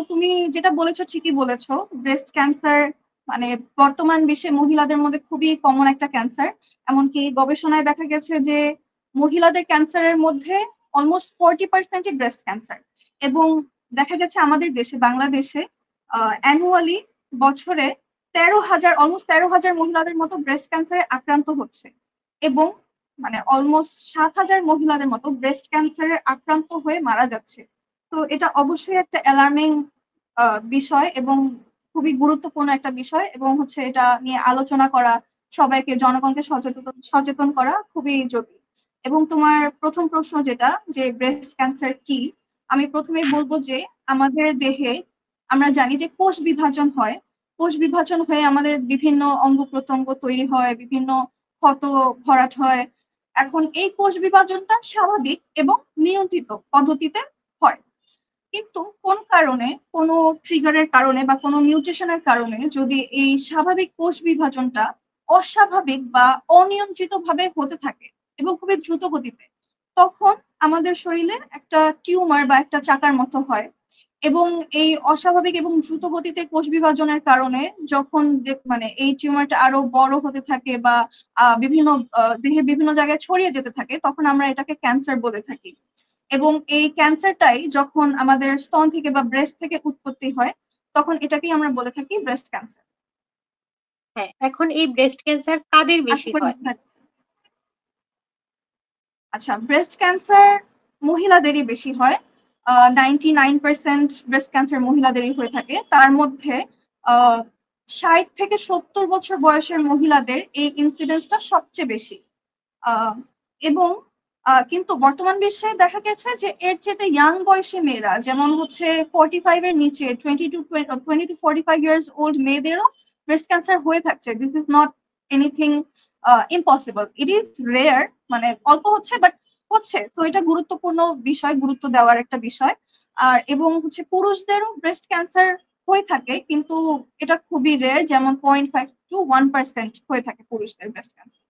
তুমি যেটা বলেছো ঠিকই বলেছো। ব্রেস্ট ক্যান্সার মানে বর্তমান বিশ্বে মহিলাদের মধ্যে খুবই কমন একটা ক্যান্সার। এমনকি গবেষণায় দেখা গেছে যে মহিলাদের ক্যান্সারের মধ্যে অলমোস্ট 40%ই ব্রেস্ট ক্যান্সার। এবং দেখা গেছে আমাদের দেশে বাংলাদেশে অ্যানুয়ালি বছরে 13,000 অলমোস্ট 13,000 মহিলাদের মতো ব্রেস্ট ক্যান্সারে আক্রান্ত হচ্ছে। এবং মানে অলমোস্ট 7,000 মহিলাদের মতো ব্রেস্ট ক্যান্সারে আক্রান্ত হয়ে মারা যাচ্ছে। তো এটা অবশ্যই একটা অ্যালার্মিং বিষয় এবং খুবই গুরুত্বপূর্ণ একটা বিষয়, এবং হচ্ছে এটা নিয়ে আলোচনা করা, সবাইকে জনগণকে সচেতন সচেতন করা খুবই জরুরি। এবং তোমার প্রথম প্রশ্ন যেটা যে ব্রেস্ট ক্যান্সার কি, আমি প্রথমেই বলবো যে আমাদের দেহে আমরা জানি যে কোষ বিভাজন হয়। কোষ বিভাজন হয়ে আমাদের বিভিন্ন অঙ্গ প্রত্যঙ্গ তৈরি হয়, বিভিন্ন ক্ষত ভরাট হয়। এখন এই কোষ বিভাজনটা স্বাভাবিক এবং নিয়ন্ত্রিত পদ্ধতিতে হয়। কিন্তু কোন কারণে, কোনো ট্রিগারের কারণে বা কোনো মিউটেশনের কারণে যদি এই স্বাভাবিক কোষ বিভাজনটা অস্বাভাবিক বা অনিয়ন্ত্রিত ভাবে হতে থাকে এবং খুবই দ্রুত গতিতে, তখন আমাদের শরীরে একটা টিউমার বা একটা চাকার মতো হয়। এবং এই অস্বাভাবিক এবং দ্রুত গতিতে কোষ বিভাজনের কারণে যখন মানে এই টিউমারটা আরো বড় হতে থাকে বা বিভিন্ন দেহের বিভিন্ন জায়গায় ছড়িয়ে যেতে থাকে, তখন আমরা এটাকে ক্যান্সার বলে থাকি। এবং এই ক্যান্সারটাই যখন আমাদের স্তন থেকে বা ব্রেস্ট থেকে উৎপত্তি হয়, তখন এটাকেই আমরা বলে থাকি ব্রেস্ট ক্যান্সার। হ্যাঁ, এখন এই ব্রেস্ট ক্যান্সার কাদের আশা বেশি করি হয়? আচ্ছা, ব্রেস্ট ক্যান্সার মহিলাদেরই বেশি হয়। 99% ব্রেস্ট ক্যান্সার মহিলাদেরই হয়ে থাকে। তার মধ্যে 60 থেকে 70 বছর বয়সের মহিলাদের এই ইনসিডেন্সটা সবচেয়ে বেশি। আহ, এবং কিন্তু বর্তমান বিশ্বে দেখা গেছে যে এর চেয়ে ইয়াং বয়সী মেয়েরা, যেমন হচ্ছে 45 এর নিচে 20 to 45 ইয়ার্স ওল্ড মেয়েদেরও ব্রেস্ট ক্যান্সার হয়ে থাকছে। This is not anything impossible, it is rare. মানে অল্প হচ্ছে, বাট হচ্ছে। তো এটা গুরুত্বপূর্ণ বিষয়, গুরুত্ব দেওয়ার একটা বিষয়। আর এবং হচ্ছে পুরুষদেরও ব্রেস্ট ক্যান্সার হয়ে থাকে, কিন্তু এটা খুবই রেয়ার, যেমন 0.5 to 1% হয়ে থাকে পুরুষদের ব্রেস্ট ক্যান্সার।